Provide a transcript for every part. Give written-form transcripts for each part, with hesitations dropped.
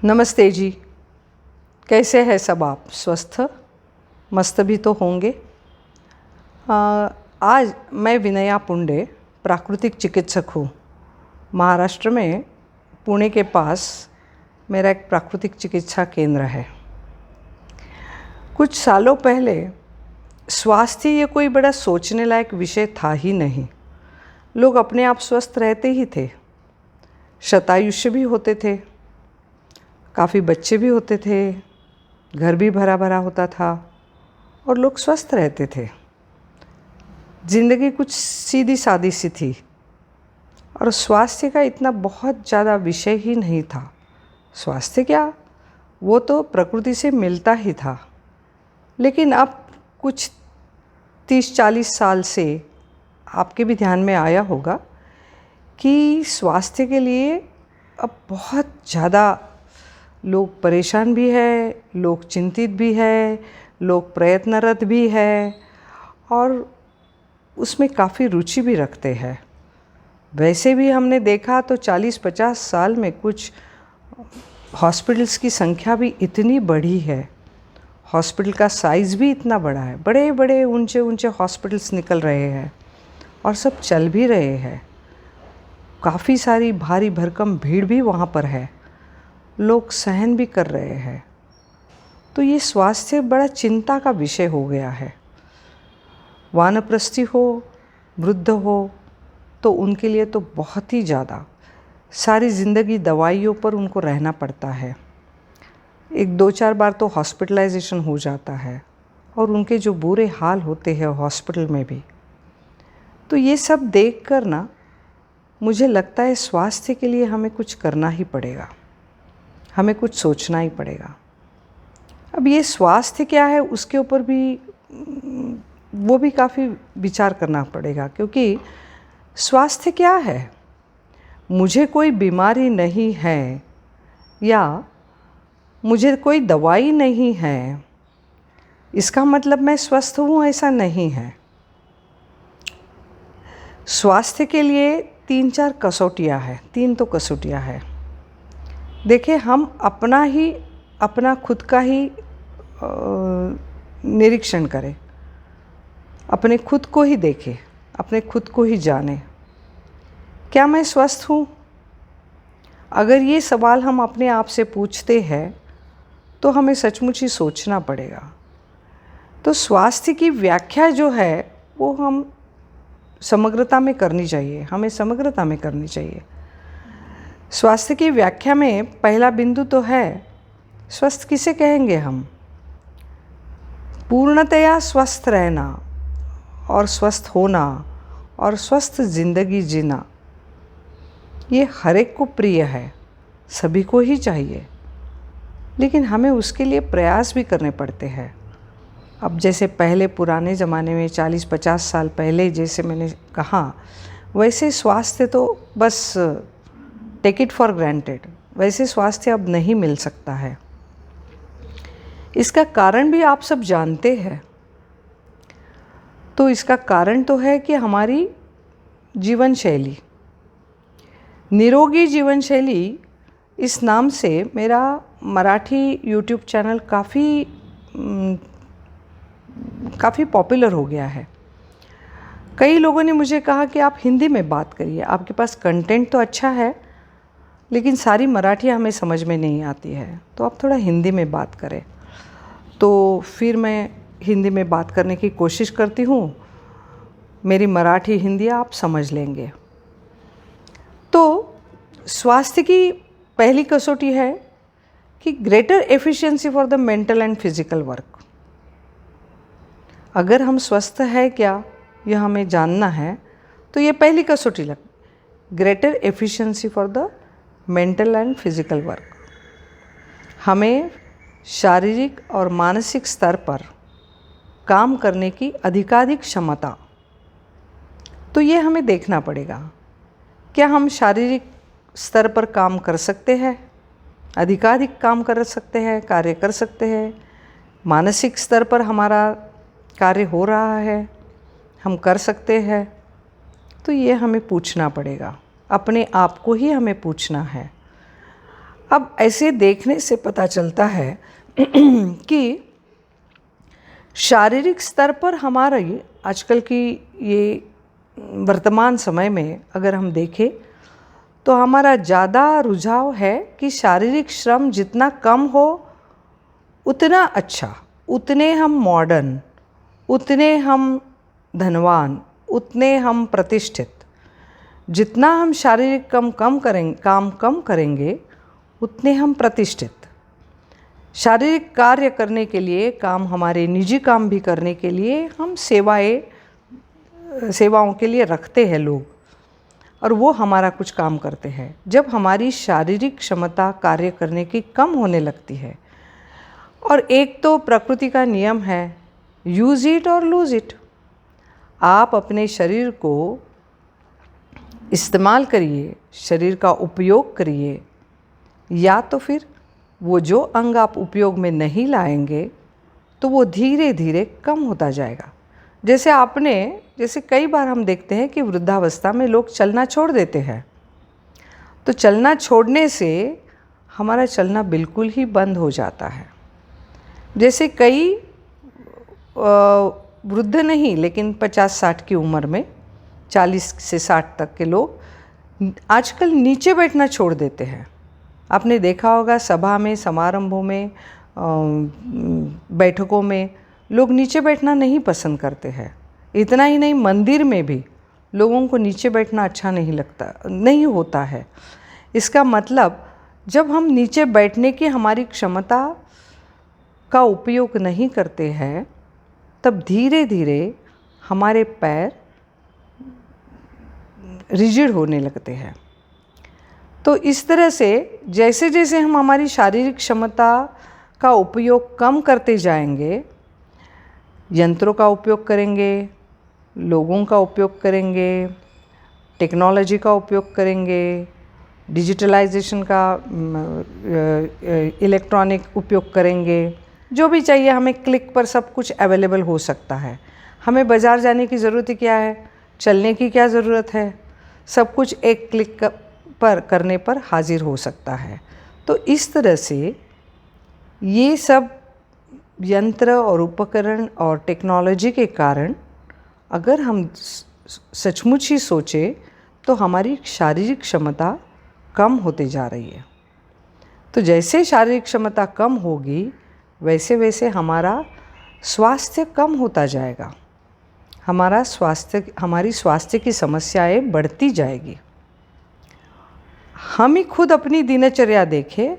नमस्ते जी। कैसे हैं सब आप? स्वस्थ मस्त भी तो होंगे। आज मैं विनया पुंडे प्राकृतिक चिकित्सक हूँ। महाराष्ट्र में पुणे के पास मेरा एक प्राकृतिक चिकित्सा केंद्र है। कुछ सालों पहले स्वास्थ्य ये कोई बड़ा सोचने लायक विषय था ही नहीं। लोग अपने आप स्वस्थ रहते ही थे, शतायुष्य भी होते थे, काफ़ी बच्चे भी होते थे, घर भी भरा भरा होता था और लोग स्वस्थ रहते थे। ज़िंदगी कुछ सीधी सादी सी थी और स्वास्थ्य का इतना बहुत ज़्यादा विषय ही नहीं था। स्वास्थ्य क्या, वो तो प्रकृति से मिलता ही था। लेकिन अब कुछ 30-40 साल से आपके भी ध्यान में आया होगा कि स्वास्थ्य के लिए अब बहुत ज़्यादा लोग परेशान भी है, लोग चिंतित भी है, लोग प्रयत्नरत भी है और उसमें काफ़ी रुचि भी रखते हैं। वैसे भी हमने देखा तो 40-50 साल में कुछ हॉस्पिटल्स की संख्या भी इतनी बढ़ी है, हॉस्पिटल का साइज़ भी इतना बड़ा है, बड़े बड़े ऊंचे ऊंचे हॉस्पिटल्स निकल रहे हैं और सब चल भी रहे हैं। काफ़ी सारी भारी भरकम भीड़ भी वहाँ पर है, लोग सहन भी कर रहे हैं। तो ये स्वास्थ्य बड़ा चिंता का विषय हो गया है। वानप्रस्थी हो, वृद्ध हो, तो उनके लिए तो बहुत ही ज़्यादा सारी ज़िंदगी दवाइयों पर उनको रहना पड़ता है। 1-2-4 बार तो हॉस्पिटलाइजेशन हो जाता है और उनके जो बुरे हाल होते हैं हॉस्पिटल में भी। तो ये सब देख कर ना मुझे लगता है स्वास्थ्य के लिए हमें कुछ करना ही पड़ेगा, हमें कुछ सोचना ही पड़ेगा। अब ये स्वास्थ्य क्या है उसके ऊपर भी वो भी काफ़ी विचार करना पड़ेगा, क्योंकि स्वास्थ्य क्या है? मुझे कोई बीमारी नहीं है या मुझे कोई दवाई नहीं है, इसका मतलब मैं स्वस्थ हूँ ऐसा नहीं है। स्वास्थ्य के लिए 3-4 कसौटियाँ हैं, 3 तो कसौटियाँ हैं। देखिए, हम अपना खुद का ही निरीक्षण करें, अपने खुद को ही देखें, अपने खुद को ही जानें। क्या मैं स्वस्थ हूँ? अगर ये सवाल हम अपने आप से पूछते हैं तो हमें सचमुच ही सोचना पड़ेगा। तो स्वास्थ्य की व्याख्या जो है वो हम समग्रता में करनी चाहिए, हमें समग्रता में करनी चाहिए। स्वास्थ्य की व्याख्या में पहला बिंदु तो है, स्वस्थ किसे कहेंगे हम? पूर्णतया स्वस्थ रहना और स्वस्थ होना और स्वस्थ ज़िंदगी जीना, ये हर एक को प्रिय है, सभी को ही चाहिए। लेकिन हमें उसके लिए प्रयास भी करने पड़ते हैं। अब जैसे पहले पुराने ज़माने में 40-50 साल पहले जैसे मैंने कहा, वैसे स्वास्थ्य तो बस टेक इट फॉर ग्रांटेड, वैसे स्वास्थ्य अब नहीं मिल सकता है। इसका कारण भी आप सब जानते हैं। तो इसका कारण तो है कि हमारी जीवन शैली, निरोगी जीवन शैली इस नाम से मेरा मराठी यूट्यूब चैनल काफ़ी पॉपुलर हो गया है। कई लोगों ने मुझे कहा कि आप हिंदी में बात करिए, आपके पास कंटेंट तो अच्छा है लेकिन सारी मराठी हमें समझ में नहीं आती है, तो आप थोड़ा हिंदी में बात करें। तो फिर मैं हिंदी में बात करने की कोशिश करती हूँ, मेरी मराठी हिंदी आप समझ लेंगे। तो स्वास्थ्य की पहली कसौटी है कि greater efficiency for the mental and physical work. अगर हम स्वस्थ है क्या, यह हमें जानना है, तो ये पहली कसौटी लग, greater efficiency for the mental and physical work. हमें शारीरिक और मानसिक स्तर पर काम करने की अधिकाधिक क्षमता, तो ये हमें देखना पड़ेगा। क्या हम शारीरिक स्तर पर काम कर सकते हैं, अधिकाधिक काम कर सकते हैं, कार्य कर सकते हैं? मानसिक स्तर पर हमारा कार्य हो रहा है, हम कर सकते हैं? तो ये हमें पूछना पड़ेगा, अपने आप को ही हमें पूछना है। अब ऐसे देखने से पता चलता है कि शारीरिक स्तर पर हमारा ये आजकल की ये वर्तमान समय में अगर हम देखें तो हमारा ज़्यादा रुझाव है कि शारीरिक श्रम जितना कम हो उतना अच्छा, उतने हम मॉडर्न, उतने हम धनवान, उतने हम प्रतिष्ठित। जितना हम शारीरिक काम कम करेंगे उतने हम प्रतिष्ठित। शारीरिक कार्य करने के लिए, काम हमारे निजी काम भी करने के लिए हम सेवाओं के लिए रखते हैं लोग, और वो हमारा कुछ काम करते हैं। जब हमारी शारीरिक क्षमता कार्य करने की कम होने लगती है, और एक तो प्रकृति का नियम है यूज़ इट और लूज़ इट। आप अपने शरीर को इस्तेमाल करिए, शरीर का उपयोग करिए, या तो फिर वो जो अंग आप उपयोग में नहीं लाएंगे तो वो धीरे धीरे कम होता जाएगा। जैसे कई बार हम देखते हैं कि वृद्धावस्था में लोग चलना छोड़ देते हैं, तो चलना छोड़ने से हमारा चलना बिल्कुल ही बंद हो जाता है। जैसे कई वृद्ध नहीं लेकिन 50-60 की उम्र में, 40 से 60 तक के लोग आजकल नीचे बैठना छोड़ देते हैं। आपने देखा होगा सभा में, समारंभों में, बैठकों में लोग नीचे बैठना नहीं पसंद करते हैं। इतना ही नहीं, मंदिर में भी लोगों को नीचे बैठना अच्छा नहीं होता है। इसका मतलब जब हम नीचे बैठने की हमारी क्षमता का उपयोग नहीं करते हैं, तब धीरे धीरे हमारे पैर रिजिड होने लगते हैं। तो इस तरह से जैसे जैसे हम हमारी शारीरिक क्षमता का उपयोग कम करते जाएंगे, यंत्रों का उपयोग करेंगे, लोगों का उपयोग करेंगे, टेक्नोलॉजी का उपयोग करेंगे, डिजिटलाइजेशन का इलेक्ट्रॉनिक उपयोग करेंगे, जो भी चाहिए हमें क्लिक पर सब कुछ अवेलेबल हो सकता है। हमें बाज़ार जाने की ज़रूरत ही क्या है, चलने की क्या ज़रूरत है, सब कुछ एक क्लिक पर करने पर हाजिर हो सकता है। तो इस तरह से ये सब यंत्र और उपकरण और टेक्नोलॉजी के कारण अगर हम सचमुच ही सोचें तो हमारी शारीरिक क्षमता कम होते जा रही है। तो जैसे शारीरिक क्षमता कम होगी वैसे वैसे हमारा स्वास्थ्य कम होता जाएगा, हमारी स्वास्थ्य की समस्याएं बढ़ती जाएगी। हम ही खुद अपनी दिनचर्या देखें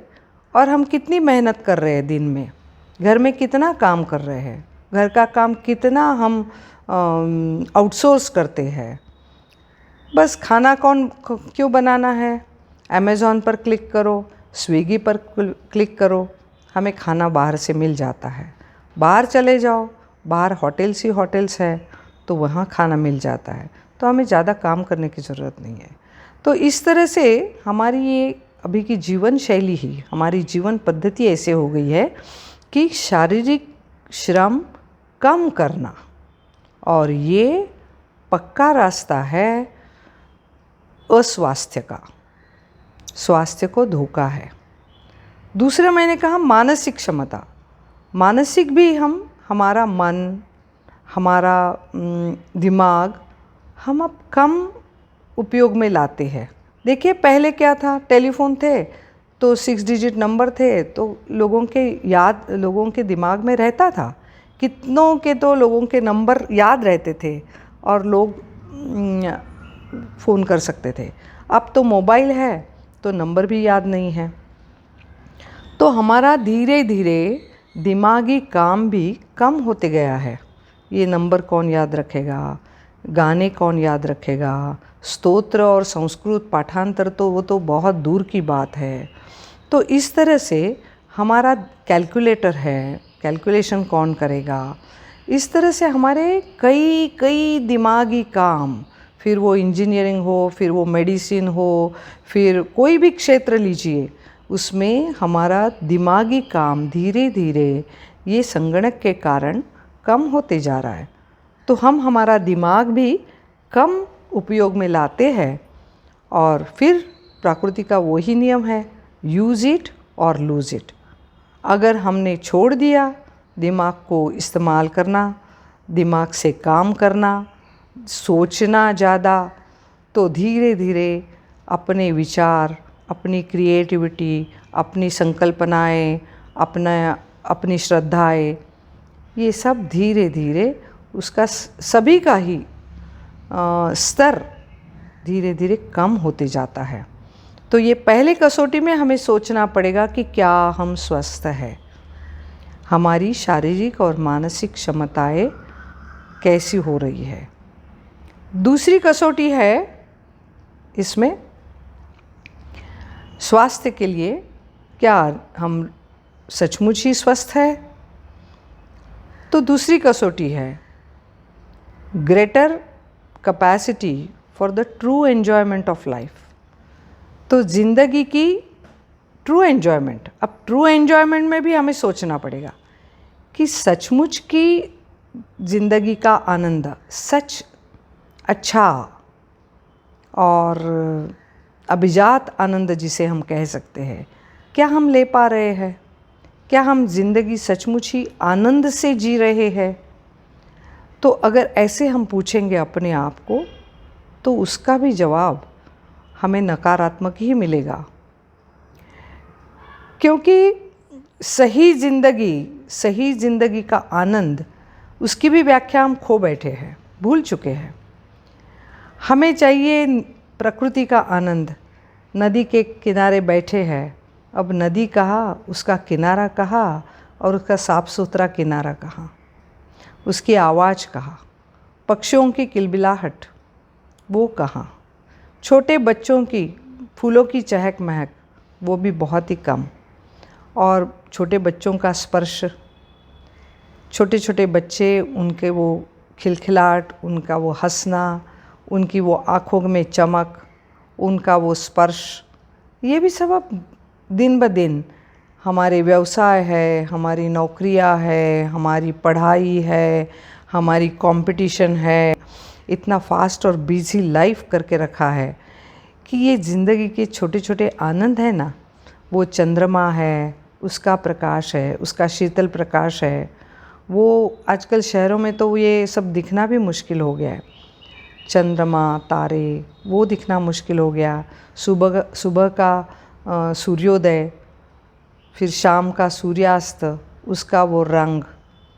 और हम कितनी मेहनत कर रहे हैं दिन में, घर में कितना काम कर रहे हैं, घर का काम कितना हम आउटसोर्स करते हैं। बस खाना क्यों बनाना है, अमेज़ॉन पर क्लिक करो, स्विगी पर क्लिक करो, हमें खाना बाहर से मिल जाता है। बाहर चले जाओ, बाहर होटल्स है तो वहाँ खाना मिल जाता है, तो हमें ज़्यादा काम करने की ज़रूरत नहीं है। तो इस तरह से हमारी ये अभी की जीवन शैली ही, हमारी जीवन पद्धति ऐसे हो गई है कि शारीरिक श्रम कम करना, और ये पक्का रास्ता है अस्वास्थ्य का, स्वास्थ्य को धोखा है। दूसरा मैंने कहा मानसिक क्षमता, मानसिक भी हमारा मन, हमारा दिमाग हम अब कम उपयोग में लाते हैं। देखिए पहले क्या था, टेलीफोन थे तो 6 डिजिट नंबर थे, तो लोगों के दिमाग में रहता था, कितनों के तो लोगों के नंबर याद रहते थे और लोग फ़ोन कर सकते थे। अब तो मोबाइल है तो नंबर भी याद नहीं है। तो हमारा धीरे धीरे दिमागी काम भी कम होते गया है। ये नंबर कौन याद रखेगा, गाने कौन याद रखेगा, स्तोत्र और संस्कृत पाठांतर तो वो तो बहुत दूर की बात है। तो इस तरह से हमारा कैलकुलेटर है, कैलकुलेशन कौन करेगा, इस तरह से हमारे कई दिमागी काम, फिर वो इंजीनियरिंग हो, फिर वो मेडिसिन हो, फिर कोई भी क्षेत्र लीजिए, उसमें हमारा दिमागी काम धीरे धीरे ये संगणक के कारण कम होते जा रहा है। तो हमारा दिमाग भी कम उपयोग में लाते हैं, और फिर प्रकृति का वही नियम है यूज़ इट और लूज़ इट। अगर हमने छोड़ दिया दिमाग को इस्तेमाल करना, दिमाग से काम करना, सोचना ज़्यादा, तो धीरे धीरे अपने विचार, अपनी क्रिएटिविटी, अपनी संकल्पनाएँ, अपनी श्रद्धाएँ, ये सब धीरे धीरे उसका सभी का ही स्तर धीरे धीरे कम होते जाता है। तो ये पहले कसौटी में हमें सोचना पड़ेगा कि क्या हम स्वस्थ हैं, हमारी शारीरिक और मानसिक क्षमताएं कैसी हो रही है। दूसरी कसौटी है इसमें स्वास्थ्य के लिए, क्या हम सचमुच ही स्वस्थ है। तो दूसरी कसौटी है greater capacity for the true enjoyment of life. तो ज़िंदगी की ट्रू एन्जॉयमेंट, अब ट्रू एन्जॉयमेंट में भी हमें सोचना पड़ेगा कि सचमुच की ज़िंदगी का आनंद, सच अच्छा और अभिजात आनंद जिसे हम कह सकते हैं, क्या हम ले पा रहे हैं? क्या हम ज़िंदगी सचमुच ही आनंद से जी रहे हैं? तो अगर ऐसे हम पूछेंगे अपने आप को, तो उसका भी जवाब हमें नकारात्मक ही मिलेगा, क्योंकि सही ज़िंदगी का आनंद, उसकी भी व्याख्या हम खो बैठे हैं, भूल चुके हैं। हमें चाहिए प्रकृति का आनंद। नदी के किनारे बैठे हैं, अब नदी कहाँ, उसका किनारा कहाँ, और उसका साफ सुथरा किनारा कहाँ, उसकी आवाज़ कहाँ, पक्षियों की किलबिलाहट वो कहाँ, छोटे बच्चों की फूलों की चहक महक वो भी बहुत ही कम, और छोटे बच्चों का स्पर्श, छोटे छोटे बच्चे, उनके वो खिलखिलाहट, उनका वो हंसना, उनकी वो आँखों में चमक, उनका वो स्पर्श, ये भी सब अब दिन ब दिन हमारे व्यवसाय है, हमारी नौकरियां है, हमारी पढ़ाई है, हमारी कंपटीशन है, इतना फास्ट और बिजी लाइफ करके रखा है कि ये ज़िंदगी के छोटे छोटे आनंद है ना, वो चंद्रमा है, उसका प्रकाश है, उसका शीतल प्रकाश है, वो आजकल शहरों में तो ये सब दिखना भी मुश्किल हो गया है। चंद्रमा, तारे, वो दिखना मुश्किल हो गया। सुबह का सूर्योदय, फिर शाम का सूर्यास्त, उसका वो रंग,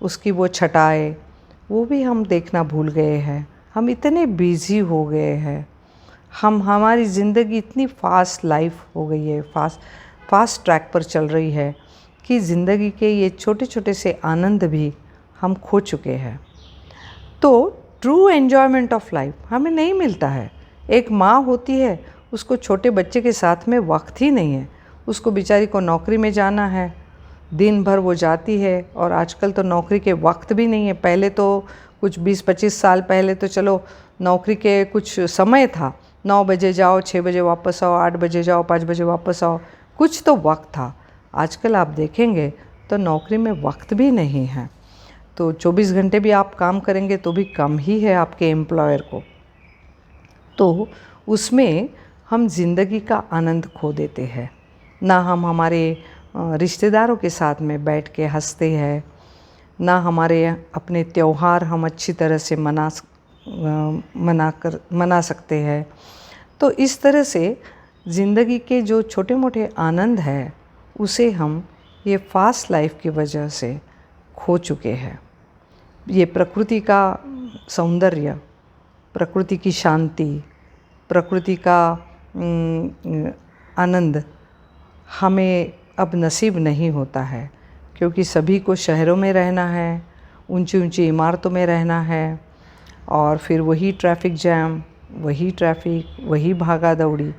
उसकी वो छटाएं, वो भी हम देखना भूल गए हैं। हम इतने बिजी हो गए हैं, हमारी ज़िंदगी इतनी फास्ट लाइफ हो गई है, फास्ट ट्रैक पर चल रही है कि ज़िंदगी के ये छोटे छोटे से आनंद भी हम खो चुके हैं। तो ट्रू एन्जॉयमेंट ऑफ लाइफ हमें नहीं मिलता है। एक माँ होती है, उसको छोटे बच्चे के साथ में वक्त ही नहीं है, उसको बेचारी को नौकरी में जाना है, दिन भर वो जाती है, और आजकल तो नौकरी के वक्त भी नहीं है। पहले तो कुछ 20-25 साल पहले तो चलो नौकरी के कुछ समय था, 9 बजे जाओ, 6 बजे वापस आओ, 8 बजे जाओ, 5 बजे वापस आओ, कुछ तो वक्त था। आजकल आप देखेंगे तो नौकरी में वक्त भी नहीं है, तो 24 घंटे भी आप काम करेंगे तो भी कम ही है आपके एम्प्लॉयर को। तो उसमें हम ज़िंदगी का आनंद खो देते हैं ना। हम हमारे रिश्तेदारों के साथ में बैठ के हंसते हैं, ना हमारे अपने त्यौहार हम अच्छी तरह से मना सकते हैं। तो इस तरह से ज़िंदगी के जो छोटे मोटे आनंद हैं उसे हम ये फास्ट लाइफ की वजह से खो चुके हैं। ये प्रकृति का सौंदर्य, प्रकृति की शांति, प्रकृति का आनंद हमें अब नसीब नहीं होता है, क्योंकि सभी को शहरों में रहना है, ऊंची ऊंची इमारतों में रहना है, और फिर वही ट्रैफिक जैम, वही ट्रैफिक, वही भागा दौड़ी।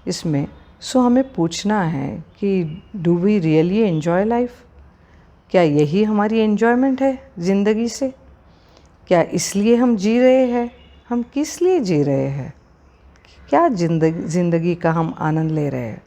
इसमें हमें पूछना है कि do we really enjoy life? क्या यही हमारी एन्जॉयमेंट है ज़िंदगी से? क्या इसलिए हम जी रहे हैं? हम किस लिए जी रहे हैं? क्या ज़िंदगी का हम आनंद ले रहे हैं?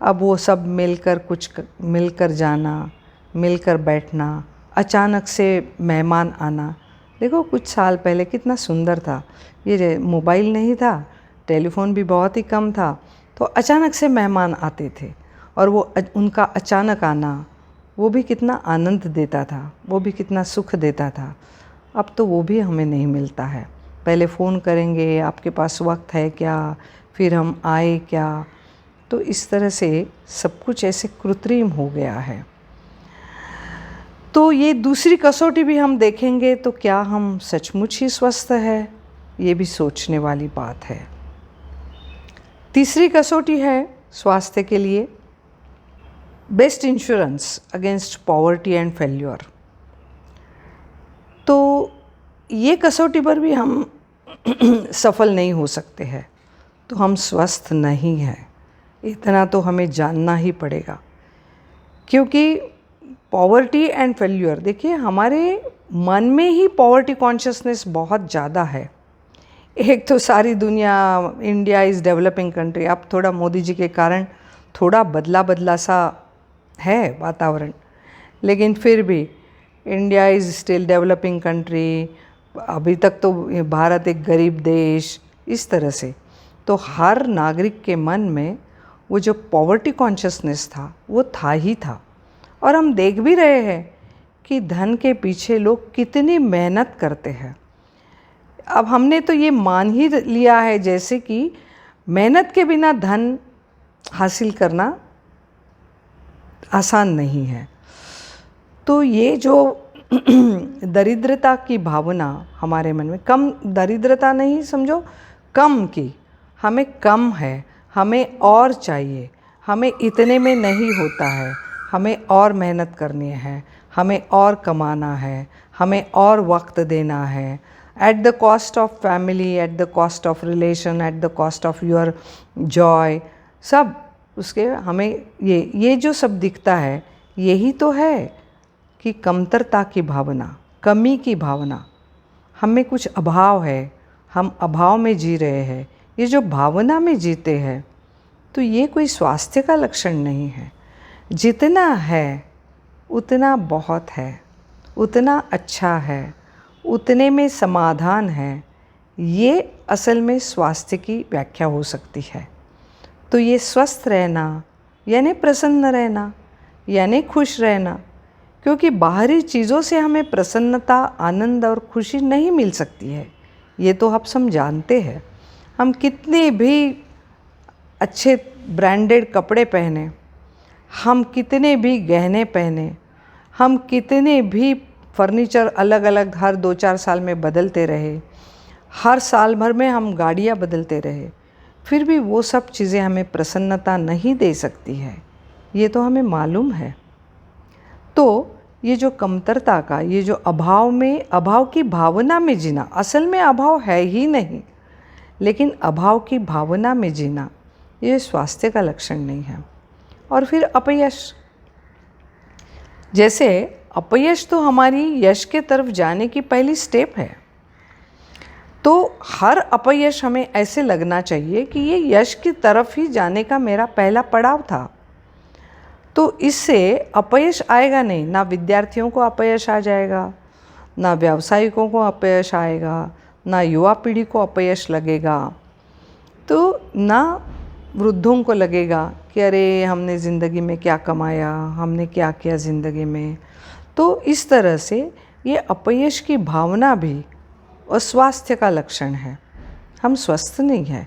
अब वो सब मिलकर जाना, मिलकर बैठना, अचानक से मेहमान आना। देखो कुछ साल पहले कितना सुंदर था, ये मोबाइल नहीं था, टेलीफोन भी बहुत ही कम था, तो अचानक से मेहमान आते थे और वो उनका अचानक आना वो भी कितना आनंद देता था, वो भी कितना सुख देता था। अब तो वो भी हमें नहीं मिलता है। पहले फ़ोन करेंगे, आपके पास वक्त है क्या, फिर हम आए क्या। तो इस तरह से सब कुछ ऐसे कृत्रिम हो गया है। तो ये दूसरी कसौटी भी हम देखेंगे तो क्या हम सचमुच ही स्वस्थ है, ये भी सोचने वाली बात है। तीसरी कसौटी है स्वास्थ्य के लिए best insurance against poverty and failure. तो ये कसौटी पर भी हम सफल नहीं हो सकते हैं तो हम स्वस्थ नहीं हैं, इतना तो हमें जानना ही पड़ेगा। क्योंकि पॉवर्टी एंड फेल्यूर, देखिए हमारे मन में ही पॉवर्टी कॉन्शियसनेस बहुत ज़्यादा है। एक तो सारी दुनिया, इंडिया इज़ डेवलपिंग कंट्री, अब थोड़ा मोदी जी के कारण थोड़ा बदला सा है वातावरण, लेकिन फिर भी India is still developing country. अभी तक तो भारत एक गरीब देश, इस तरह से तो हर नागरिक के मन में वो जो पॉवर्टी कॉन्शियसनेस था वो था ही था। और हम देख भी रहे हैं कि धन के पीछे लोग कितनी मेहनत करते हैं। अब हमने तो ये मान ही लिया है जैसे कि मेहनत के बिना धन हासिल करना आसान नहीं है। तो ये जो दरिद्रता की भावना हमारे मन में, कम दरिद्रता नहीं समझो, कम की, हमें कम है, हमें और चाहिए, हमें इतने में नहीं होता है, हमें और मेहनत करनी है, हमें और कमाना है, हमें और वक्त देना है, at the cost of family, at the cost of relation, at the cost of your Joy, सब उसके हमें ये जो सब दिखता है यही तो है कि कमतरता की भावना, कमी की भावना, हमें कुछ अभाव है, हम अभाव में जी रहे हैं। ये जो भावना में जीते हैं तो ये कोई स्वास्थ्य का लक्षण नहीं है। जितना है उतना बहुत है, उतना अच्छा है, उतने में समाधान है, ये असल में स्वास्थ्य की व्याख्या हो सकती है। तो ये स्वस्थ रहना यानी प्रसन्न रहना, यानी खुश रहना, क्योंकि बाहरी चीज़ों से हमें प्रसन्नता, आनंद और खुशी नहीं मिल सकती है। ये तो हम जानते हैं। हम कितने भी अच्छे ब्रांडेड कपड़े पहने, हम कितने भी गहने पहने, हम कितने भी फर्नीचर अलग अलग हर 2-4 साल में बदलते रहे, हर साल भर में हम गाड़ियाँ बदलते रहे, फिर भी वो सब चीज़ें हमें प्रसन्नता नहीं दे सकती है। ये तो हमें मालूम है। तो ये जो कमतरता का, ये जो अभाव की भावना में जीना, असल में अभाव है ही नहीं, लेकिन अभाव की भावना में जीना ये स्वास्थ्य का लक्षण नहीं है। और फिर अपयश, जैसे अपयश तो हमारी यश के तरफ जाने की पहली स्टेप है। तो हर अपयश हमें ऐसे लगना चाहिए कि ये यश की तरफ ही जाने का मेरा पहला पड़ाव था। तो इससे अपयश आएगा नहीं, ना विद्यार्थियों को अपयश आ जाएगा, ना व्यावसायिकों को अपयश आएगा, ना युवा पीढ़ी को अपयश लगेगा, तो ना वृद्धों को लगेगा कि अरे हमने ज़िंदगी में क्या कमाया, हमने क्या किया ज़िंदगी में। तो इस तरह से ये अपयश की भावना भी अस्वास्थ्य का लक्षण है। हम स्वस्थ नहीं हैं।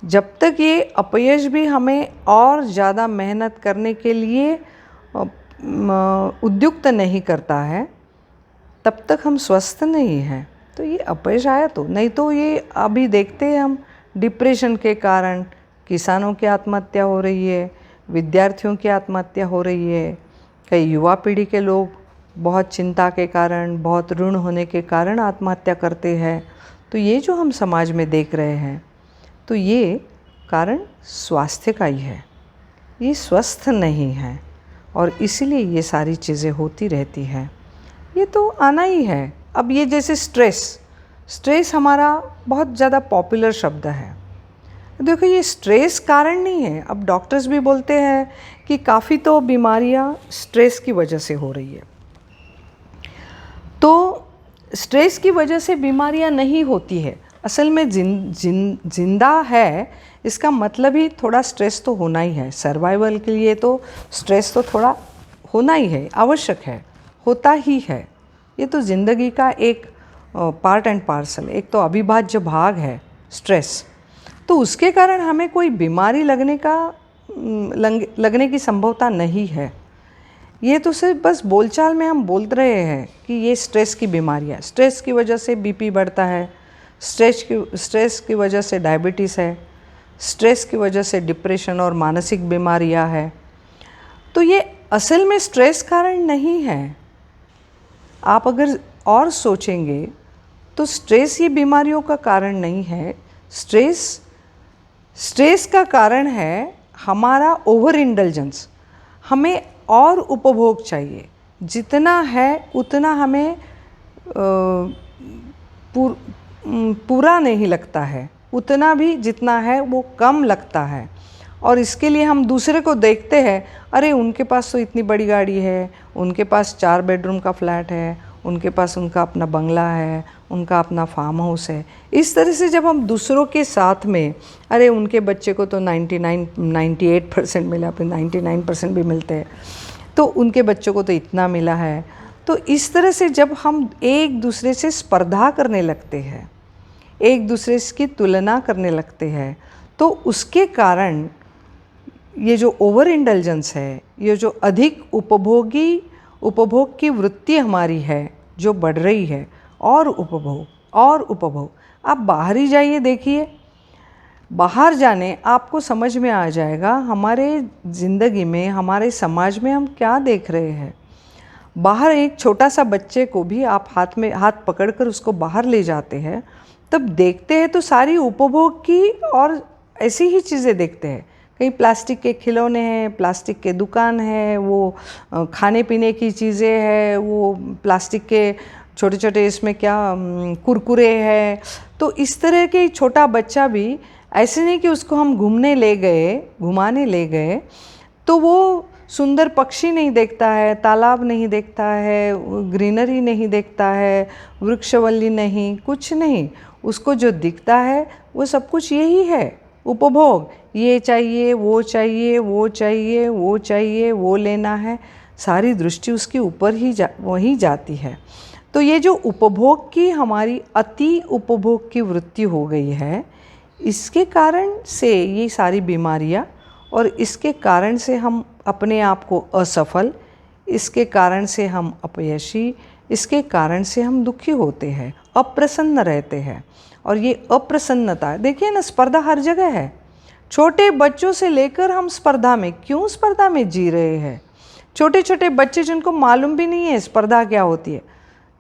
जब तक ये अपयश भी हमें और ज़्यादा मेहनत करने के लिए उद्युक्त नहीं करता है, तब तक हम स्वस्थ नहीं हैं। तो ये अपयश आया तो, नहीं तो ये अभी देखते हैं हम, डिप्रेशन के कारण किसानों की आत्महत्या हो रही है, विद्यार्थियों की आत्महत्या हो रही है, कई युवा पीढ़ी के लोग बहुत चिंता के कारण, बहुत ऋण होने के कारण आत्महत्या करते हैं। तो ये जो हम समाज में देख रहे हैं, तो ये कारण स्वास्थ्य का ही है, ये स्वस्थ नहीं है और इसीलिए ये सारी चीज़ें होती रहती हैं। ये तो आना ही है। अब ये जैसे स्ट्रेस हमारा बहुत ज़्यादा पॉपुलर शब्द है। देखो ये स्ट्रेस कारण नहीं है। अब डॉक्टर्स भी बोलते हैं कि काफ़ी तो बीमारियां स्ट्रेस की वजह से हो रही है। तो स्ट्रेस की वजह से बीमारियां नहीं होती है, असल में जिंदा है इसका मतलब ही थोड़ा स्ट्रेस तो होना ही है। सर्वाइवल के लिए तो स्ट्रेस तो थोड़ा होना ही है, आवश्यक है, होता ही है। ये तो ज़िंदगी का एक पार्ट एंड पार्सल, एक तो अविभाज्य भाग है स्ट्रेस। तो उसके कारण हमें कोई बीमारी लगने की संभवता नहीं है। ये तो सिर्फ बस बोलचाल में हम बोल रहे हैं कि ये स्ट्रेस की बीमारी है। स्ट्रेस की वजह से बीपी बढ़ता है, स्ट्रेस की वजह से डायबिटीज़ है, स्ट्रेस की वजह से डिप्रेशन और मानसिक बीमारियां हैं। तो ये असल में स्ट्रेस कारण नहीं है। आप अगर और सोचेंगे तो स्ट्रेस ये बीमारियों का कारण नहीं है। स्ट्रेस का कारण है हमारा ओवर इंडल्जेंस। हमें और उपभोग चाहिए, जितना है उतना हमें पूरा नहीं लगता है, उतना भी जितना है वो कम लगता है। और इसके लिए हम दूसरे को देखते हैं, अरे उनके पास तो इतनी बड़ी गाड़ी है, उनके पास 4 बेडरूम का फ्लैट है, उनके पास उनका अपना बंगला है, उनका अपना फार्म हाउस है। इस तरह से जब हम दूसरों के साथ में, अरे उनके बच्चे को तो 98% मिला, फिर 99% भी मिलते हैं, तो उनके बच्चों को तो इतना मिला है। तो इस तरह से जब हम एक दूसरे से स्पर्धा करने लगते हैं, एक दूसरे की तुलना करने लगते हैं, तो उसके कारण ये जो ओवर इंडल्जेंस है, ये जो अधिक उपभोग की वृत्ति हमारी है जो बढ़ रही है, और उपभोग। आप बाहर ही जाइए, देखिए, बाहर जाने आपको समझ में आ जाएगा हमारे ज़िंदगी में, हमारे समाज में हम क्या देख रहे हैं। बाहर एक छोटा सा बच्चे को भी आप हाथ पकड़कर उसको बाहर ले जाते हैं, तब देखते हैं तो सारी उपभोग की और ऐसी ही चीज़ें देखते हैं। कहीं प्लास्टिक के खिलौने हैं, प्लास्टिक के दुकान है, वो खाने पीने की चीज़ें हैं, वो प्लास्टिक के छोटे छोटे इसमें क्या कुरकुरे हैं। तो इस तरह के छोटा बच्चा भी, ऐसे नहीं कि उसको हम घुमाने ले गए तो वो सुंदर पक्षी नहीं देखता है, तालाब नहीं देखता है, ग्रीनरी नहीं देखता है, वृक्षवल्ली नहीं, कुछ नहीं। उसको जो दिखता है वो सब कुछ यही है, उपभोग। ये चाहिए, वो चाहिए, वो चाहिए, वो चाहिए, वो लेना है। सारी दृष्टि उसके ऊपर ही वहीं जाती है। तो ये जो उपभोग की हमारी अति उपभोग की वृत्ति हो गई है, इसके कारण से ये सारी बीमारियाँ, और इसके कारण से हम अपने आप को असफल, इसके कारण से हम अपयशी, इसके कारण से हम दुखी होते हैं, अप्रसन्न रहते हैं। और ये अप्रसन्नता, देखिए ना, स्पर्धा हर जगह है। छोटे बच्चों से लेकर हम स्पर्धा में जी रहे हैं। छोटे छोटे बच्चे जिनको मालूम भी नहीं है स्पर्धा क्या होती है,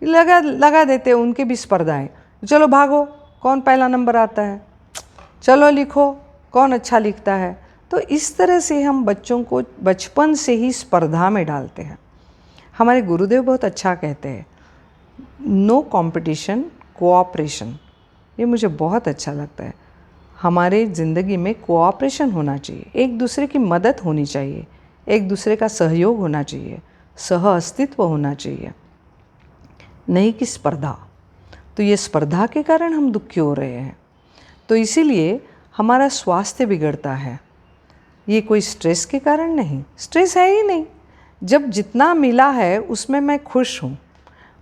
लगा देते हैं उनके भी स्पर्धाएं। चलो भागो, कौन पहला नंबर आता है, चलो लिखो, कौन अच्छा लिखता है। तो इस तरह से हम बच्चों को बचपन से ही स्पर्धा में डालते हैं। हमारे गुरुदेव बहुत अच्छा कहते हैं, नो कंपटीशन, कोऑपरेशन। ये मुझे बहुत अच्छा लगता है। हमारे ज़िंदगी में कोऑपरेशन होना चाहिए, एक दूसरे की मदद होनी चाहिए, एक दूसरे का सहयोग होना चाहिए, सह अस्तित्व होना चाहिए, नहीं कि स्पर्धा। तो ये स्पर्धा के कारण हम दुखी हो रहे हैं। तो इसीलिए हमारा स्वास्थ्य बिगड़ता है। ये कोई स्ट्रेस के कारण नहीं, स्ट्रेस है ही नहीं। जब जितना मिला है उसमें मैं खुश हूँ,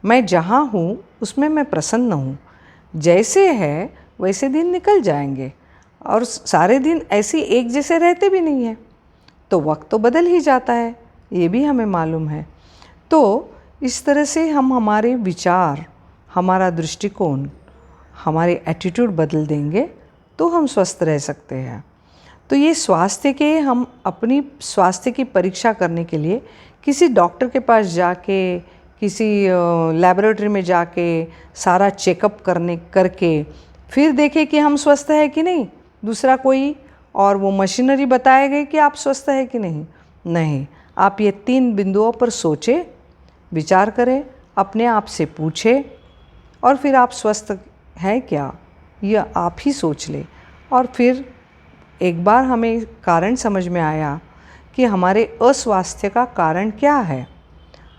मैं जहाँ हूँ उसमें मैं प्रसन्न हूँ। जैसे है वैसे दिन निकल जाएंगे, और सारे दिन ऐसे एक जैसे रहते भी नहीं हैं, तो वक्त तो बदल ही जाता है, ये भी हमें मालूम है। तो इस तरह से हम हमारे विचार, हमारा दृष्टिकोण, हमारे एटीट्यूड बदल देंगे तो हम स्वस्थ रह सकते हैं। तो ये हम अपनी स्वास्थ्य की परीक्षा करने के लिए किसी डॉक्टर के पास जाके, किसी लैबोरेटरी में जाके सारा चेकअप करके फिर देखें कि हम स्वस्थ है कि नहीं, दूसरा कोई और वो मशीनरी बताएगी कि आप स्वस्थ है कि नहीं। आप ये 3 बिंदुओं पर सोचें, विचार करें, अपने आप से पूछें, और फिर आप स्वस्थ हैं क्या, यह आप ही सोच लें। और फिर एक बार हमें कारण समझ में आया कि हमारे अस्वास्थ्य का कारण क्या है,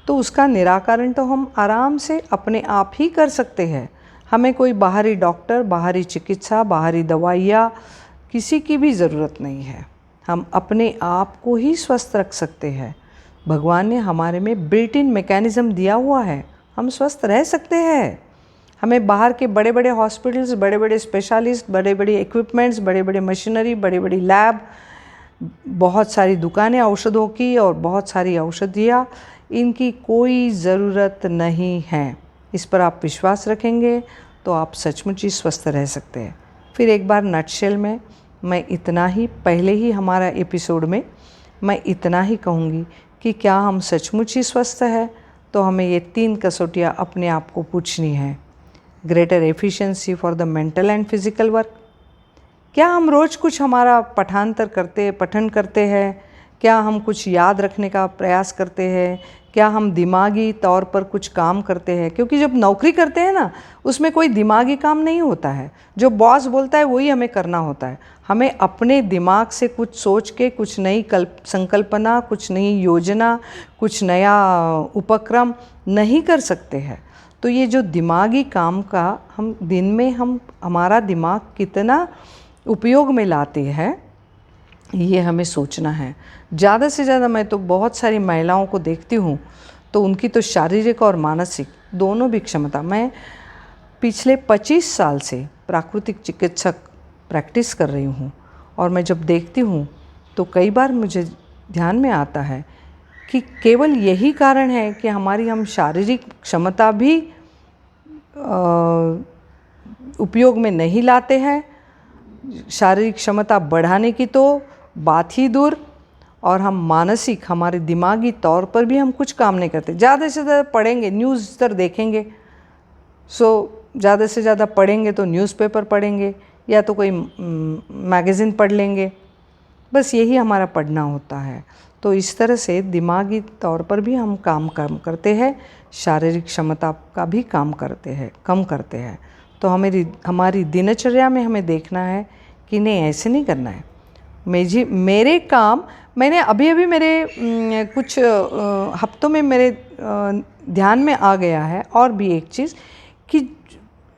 तो उसका निराकरण तो हम आराम से अपने आप ही कर सकते हैं। हमें कोई बाहरी डॉक्टर, बाहरी चिकित्सा, बाहरी दवाइयाँ किसी की भी ज़रूरत नहीं है। हम अपने आप को ही स्वस्थ रख सकते हैं। भगवान ने हमारे में बिल्ट इन मैकेनिज़्म दिया हुआ है, हम स्वस्थ रह सकते हैं। हमें बाहर के बड़े बड़े हॉस्पिटल्स, बड़े बड़े स्पेशलिस्ट, बड़े बड़े इक्विपमेंट्स, बड़े बड़े मशीनरी, बड़ी बड़ी लैब, बहुत सारी दुकानें औषधों की और बहुत सारी औषधियाँ, इनकी कोई ज़रूरत नहीं है। इस पर आप विश्वास रखेंगे तो आप सचमुच ही स्वस्थ रह सकते हैं। फिर एक बार नटशेल में मैं इतना ही, पहले ही हमारा एपिसोड में मैं इतना ही कहूँगी कि क्या हम सचमुच ही स्वस्थ हैं, तो हमें ये 3 कसौटियाँ अपने आप को पूछनी है। Greater efficiency for the mental and physical work. क्या हम रोज़ कुछ हमारा पठन करते हैं? क्या हम कुछ याद रखने का प्रयास करते हैं? क्या हम दिमागी तौर पर कुछ काम करते हैं? क्योंकि जब नौकरी करते हैं ना, उसमें कोई दिमागी काम नहीं होता है। जो बॉस बोलता है वही हमें करना होता है। हमें अपने दिमाग से कुछ सोच के कुछ नई संकल्पना, कुछ नई योजना, कुछ नया उपक्रम नहीं कर सकते हैं। तो ये जो दिमागी काम का हम दिन में हमारा दिमाग कितना उपयोग में लाते हैं, ये हमें सोचना है। ज़्यादा से ज़्यादा मैं तो बहुत सारी महिलाओं को देखती हूँ, तो उनकी तो शारीरिक और मानसिक दोनों भी क्षमता, मैं पिछले 25 साल से प्राकृतिक चिकित्सक प्रैक्टिस कर रही हूँ, और मैं जब देखती हूँ तो कई बार मुझे ध्यान में आता है कि केवल यही कारण है कि हम शारीरिक क्षमता भी उपयोग में नहीं लाते हैं। शारीरिक क्षमता बढ़ाने की तो बात ही दूर, और हम मानसिक, हमारे दिमागी तौर पर भी हम कुछ काम नहीं करते। ज़्यादा से ज़्यादा पढ़ेंगे, न्यूज़ तर देखेंगे, ज़्यादा से ज़्यादा पढ़ेंगे तो न्यूज़पेपर पढ़ेंगे या तो कोई मैगज़ीन पढ़ लेंगे, बस यही हमारा पढ़ना होता है। तो इस तरह से दिमागी तौर पर भी हम काम कम करते हैं, शारीरिक क्षमता का भी कम करते हैं। तो हमारी दिनचर्या में हमें देखना है कि नहीं, ऐसे नहीं करना है। मेरे काम, मैंने अभी मेरे कुछ हफ्तों में मेरे ध्यान में आ गया है। और भी एक चीज़ कि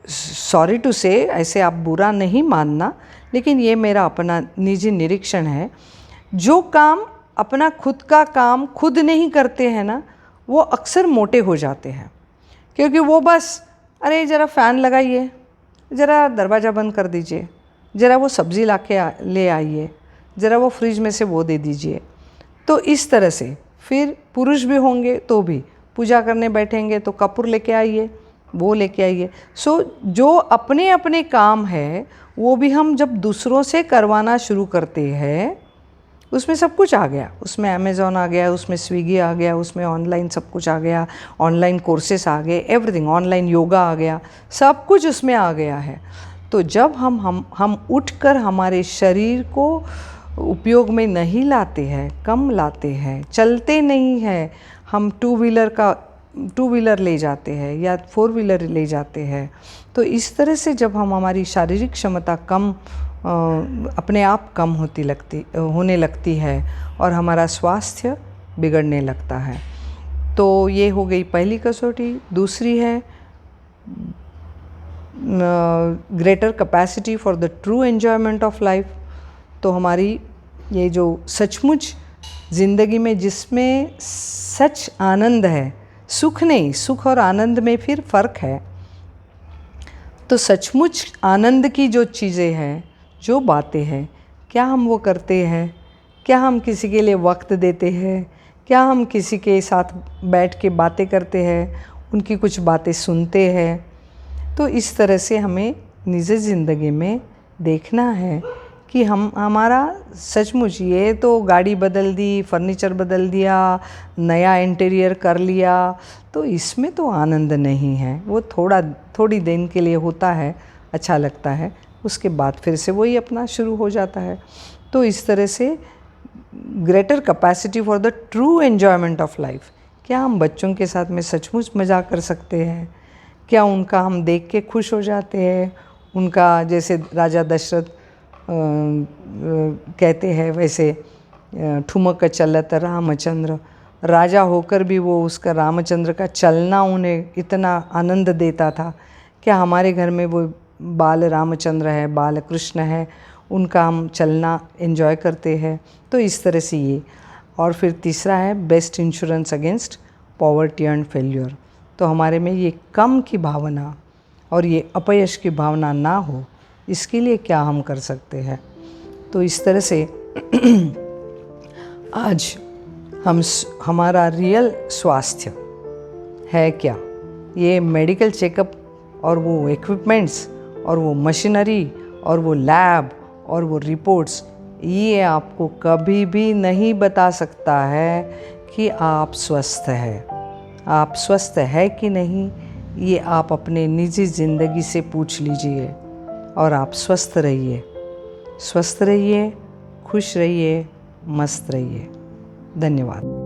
सॉरी टू से, ऐसे आप बुरा नहीं मानना, लेकिन ये मेरा अपना निजी निरीक्षण है, जो काम अपना खुद का काम खुद नहीं करते हैं ना, वो अक्सर मोटे हो जाते हैं। क्योंकि वो बस, अरे ज़रा फ़ैन लगाइए, ज़रा दरवाज़ा बंद कर दीजिए, ज़रा वो सब्ज़ी ला के ले आइए, ज़रा वो फ्रिज में से वो दे दीजिए। तो इस तरह से फिर पुरुष भी होंगे तो भी पूजा करने बैठेंगे तो कपूर लेके आइए, वो लेके आइए। जो अपने अपने काम है वो भी हम जब दूसरों से करवाना शुरू करते हैं, उसमें सब कुछ आ गया, उसमें अमेज़ॉन आ गया, उसमें स्विगी आ गया, उसमें ऑनलाइन सब कुछ आ गया, ऑनलाइन कोर्सेस आ गए, एवरीथिंग, ऑनलाइन योगा आ गया, सब कुछ उसमें आ गया है। तो जब हम उठकर हमारे शरीर को उपयोग में नहीं लाते हैं, कम लाते हैं, चलते नहीं हैं, हम टू व्हीलर ले जाते हैं या 4 व्हीलर ले जाते हैं, तो इस तरह से जब हमारी शारीरिक क्षमता अपने आप कम होने लगती है और हमारा स्वास्थ्य बिगड़ने लगता है। तो ये हो गई पहली कसौटी। दूसरी है greater capacity for the true enjoyment of life. तो हमारी ये जो सचमुच ज़िंदगी में जिसमें सच आनंद है, सुख नहीं, सुख और आनंद में फिर फ़र्क है। तो सचमुच आनंद की जो चीज़ें हैं, जो बातें हैं, क्या हम वो करते हैं? क्या हम किसी के लिए वक्त देते हैं? क्या हम किसी के साथ बैठ के बातें करते हैं, उनकी कुछ बातें सुनते हैं? तो इस तरह से हमें निजी ज़िंदगी में देखना है कि हमारा सचमुच, ये तो गाड़ी बदल दी, फर्नीचर बदल दिया, नया इंटीरियर कर लिया, तो इसमें तो आनंद नहीं है। वो थोड़ी दिन के लिए होता है, अच्छा लगता है, उसके बाद फिर से वही अपना शुरू हो जाता है। तो इस तरह से greater capacity for the true enjoyment of life. क्या हम बच्चों के साथ में सचमुच मज़ाक कर सकते हैं? क्या उनका हम देख के खुश हो जाते हैं? उनका, जैसे राजा दशरथ कहते हैं, वैसे ठुमक चलत रामचंद्र, राजा होकर भी वो उसका रामचंद्र का चलना उन्हें इतना आनंद देता था क्या हमारे घर में वो बाल रामचंद्र है, बाल कृष्ण है, उनका हम चलना एंजॉय करते हैं? तो इस तरह से ये। और फिर तीसरा है best insurance against poverty and failure. तो हमारे में ये कम की भावना और ये अपयश की भावना ना हो, इसके लिए क्या हम कर सकते हैं? तो इस तरह से आज हमारा रियल स्वास्थ्य है क्या, ये मेडिकल चेकअप और वो इक्विपमेंट्स और वो मशीनरी और वो लैब और वो रिपोर्ट्स, ये आपको कभी भी नहीं बता सकता है कि आप स्वस्थ हैं। आप स्वस्थ है कि नहीं, ये आप अपने निजी ज़िंदगी से पूछ लीजिए। और आप स्वस्थ रहिए, खुश रहिए, मस्त रहिए। धन्यवाद।